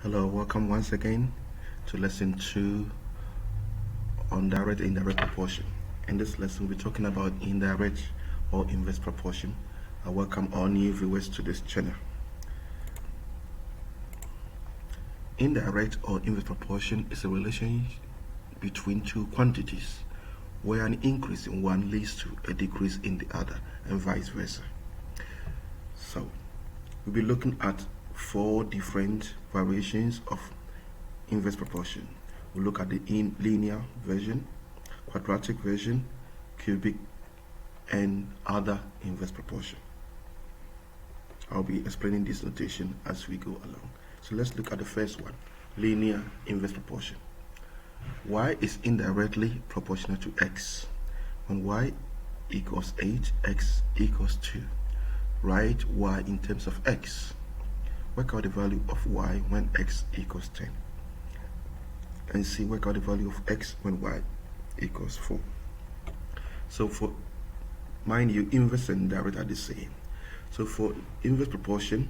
Hello, welcome once again to lesson 2 on direct and indirect proportion. In this lesson, we're talking about indirect or inverse proportion. I welcome all new viewers to this channel. Indirect or inverse proportion is a relation between two quantities where an increase in one leads to a decrease in the other and vice versa. So, we'll be looking at 4 different variations of inverse proportion. We'll look at the linear version, quadratic version, cubic, and other inverse proportion. I'll be explaining this notation as we go along. So let's look at the first one, linear inverse proportion. Y is indirectly proportional to x. When y equals 8, x equals 2. Write y in terms of x. Work out the value of y when x equals 10. And see, work out the value of x when y equals 4. So for, mind you, inverse and direct are the same. So for inverse proportion,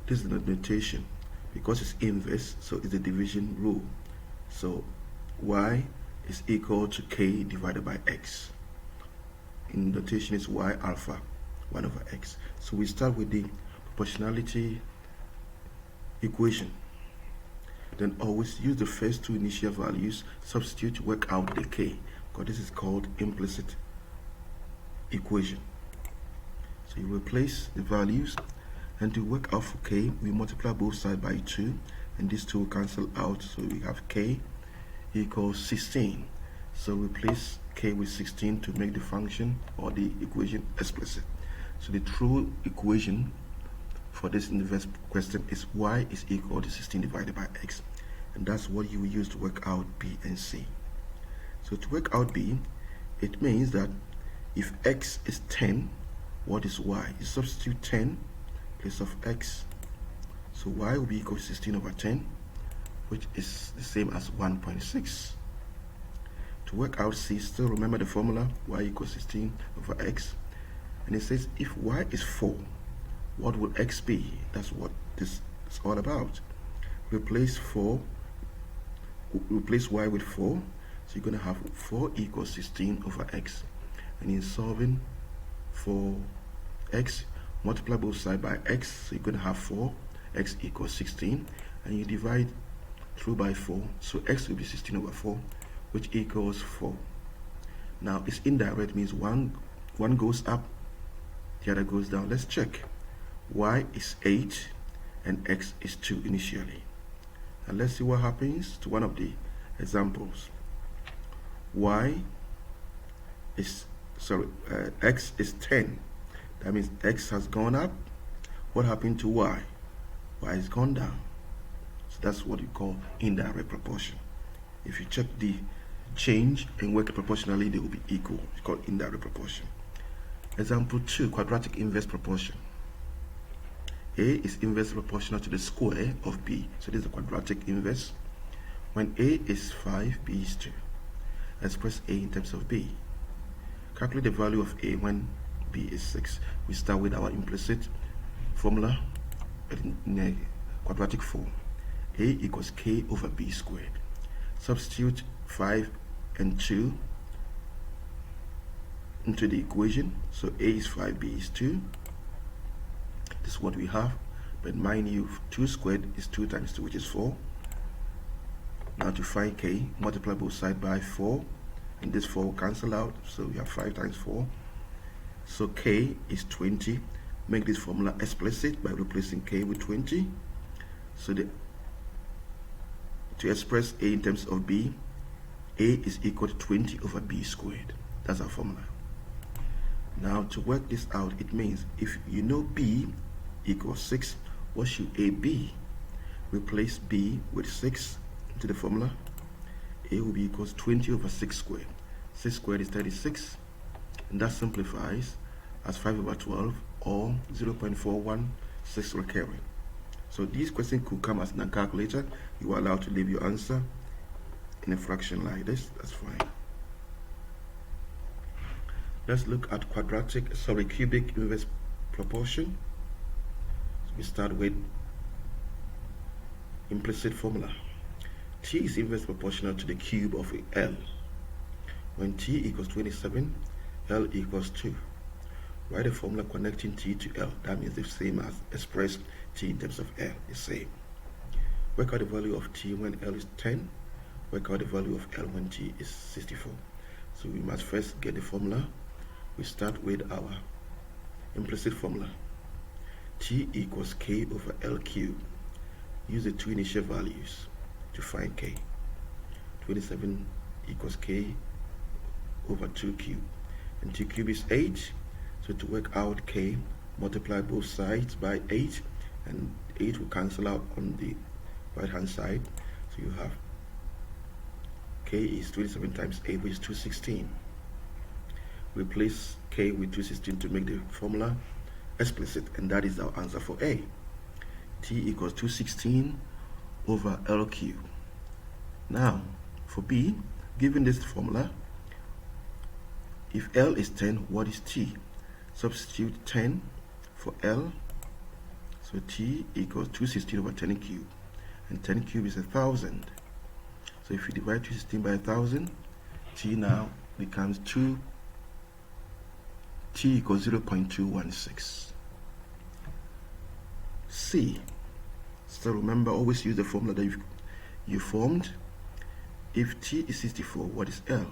this is the notation. Because it's inverse, so it's the division rule. So y is equal to k divided by x. In notation is y alpha 1 over x. So we start with the proportionality equation. Then always use the first two initial values, substitute to work out the k, because this is called implicit equation. So you replace the values, and to work out for k, we multiply both sides by 2, and these two will cancel out, so we have k equals 16. So replace k with 16 to make the function or the equation explicit. So the true equation for this inverse question is y is equal to 16 divided by x, and that's what you will use to work out b and c. So to work out b, it means that if x is 10, what is y? You substitute 10 in place of x, so y will be equal to 16 over 10, which is the same as 1.6. To work out c, still remember the formula, y equals 16 over x, and it says if y is 4, what will x be? That's what this is all about. Replace y with 4, so you're going to have 4 equals 16 over x. And in solving for x, multiply both sides by x, so you're going to have 4, x equals 16, and you divide through by 4, so x will be 16 over 4, which equals 4. Now it's indirect, means one goes up, the other goes down. Let's check. Y is 8 and x is 2 initially. And let's see what happens to one of the examples. X is 10. That means x has gone up. What happened to y? Y has gone down. So that's what you call indirect proportion. If you check the change and work proportionally, they will be equal. It's called indirect proportion. Example 2, quadratic inverse proportion. A is inversely proportional to the square of b. So this is a quadratic inverse. When a is 5, b is 2. Express a in terms of b. Calculate the value of a when b is 6. We start with our implicit formula in a quadratic form. A equals k over b squared. Substitute 5 and 2 into the equation. So a is 5, b is 2. This is what we have, but mind you, 2 squared is 2 times 2, which is 4. Now to find k, multiply both sides by 4, and this 4 will cancel out, so we have 5 times 4. So k is 20. Make this formula explicit by replacing k with 20. So to express a in terms of b, a is equal to 20 over b squared. That's our formula. Now to work this out, it means if you know b equals 6, what should a be? Replace b with 6 into the formula. A will be equals 20 over 6 squared. 6 squared is 36, and that simplifies as 5 over 12, or 0.416 recurring. So these questions could come as in a calculator. You are allowed to leave your answer in a fraction like this. That's fine. Let's look at cubic inverse proportion. So we start with Implicit formula. T is inverse proportional to the cube of L. When T equals 27, L equals 2. Write a formula connecting T to L. That means the same as express T in terms of L. The same. Work out the value of T when L is 10. Work out the value of L when T is 64. So we must first get the formula. We start with our implicit formula. T equals K over L cubed. Use the two initial values to find K. 27 equals K over 2 cubed. And 2 cubed is 8. So to work out K, multiply both sides by 8. And 8 will cancel out on the right hand side. So you have K is 27 times 8, which is 216. Replace K with 216 to make the formula explicit, and that is our answer for A. T equals 216 over L cubed. Now, for B, given this formula, if L is 10, what is T? Substitute 10 for L, so T equals 216 over 10 cubed, and 10 cubed is 1,000. So if you divide 216 by 1,000, T now becomes T equals 0.216. C. So remember, always use the formula that you formed. If T is 64, what is L?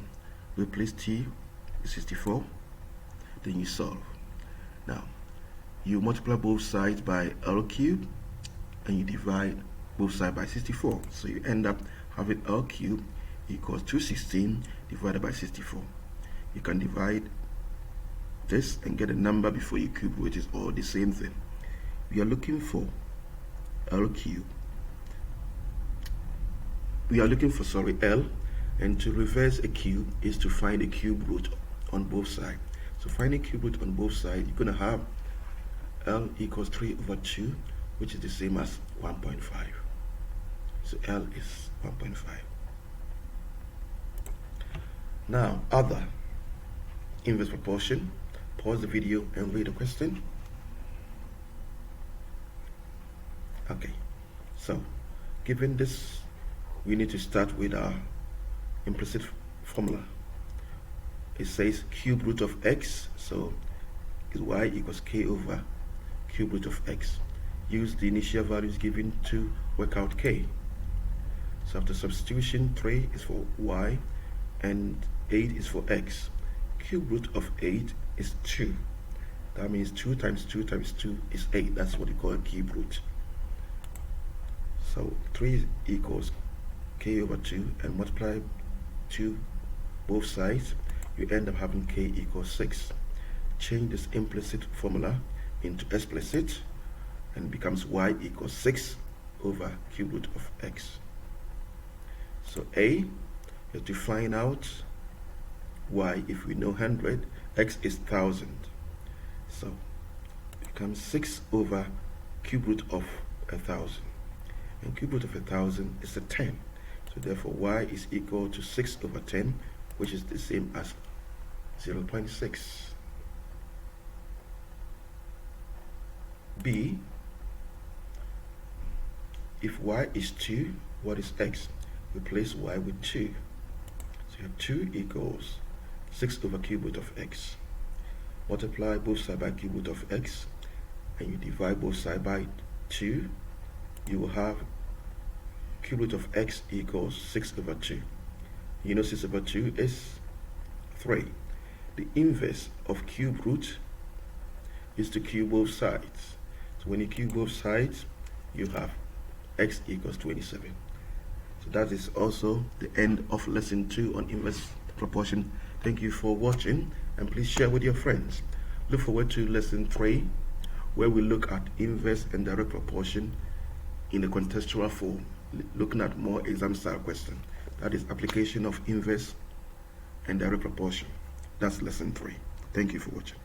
Replace T with 64, then you solve. Now, you multiply both sides by L cubed, and you divide both sides by 64. So you end up having L cubed equals 216 divided by 64. You can divide this and get a number before you cube, which is all the same thing. We are looking for L cubed. We are looking for, L, and to reverse a cube is to find a cube root on both sides. So finding cube root on both sides, you're going to have L equals 3 over 2, which is the same as 1.5. So L is 1.5. Now, other inverse proportion. Pause the video and read the question. Okay, so given this, we need to start with our implicit formula. It says cube root of x, so y equals k over cube root of x. Use the initial values given to work out k. So after substitution, 3 is for y and 8 is for x. Cube root of 8 is 2. That means 2 times 2 times 2 is 8. That's what you call a cube root. So 3 equals k over 2, and multiply 2 both sides, you end up having k equals 6. Change this implicit formula into explicit, and it becomes y equals 6 over cube root of x. So A is to find out y. If we know 100, x is 1,000. So it becomes 6 over cube root of 1,000. And cube root of 1,000 is a 10. So therefore y is equal to 6 over 10, which is the same as 0.6. B, if y is 2, what is x? Replace y with 2. So you have 2 equals 6 over cube root of x. Multiply both sides by cube root of x, and you divide both sides by 2. You will have cube root of x equals 6 over 2. You know 6 over 2 is 3. The inverse of cube root is to cube both sides. So when you cube both sides, you have x equals 27. So that is also the end of lesson 2 on inverse proportion. Thank you for watching, and please share with your friends. Look forward to lesson 3, where we look at inverse and direct proportion in a contextual form, looking at more exam style questions. That is application of inverse and direct proportion. That's lesson 3. Thank you for watching.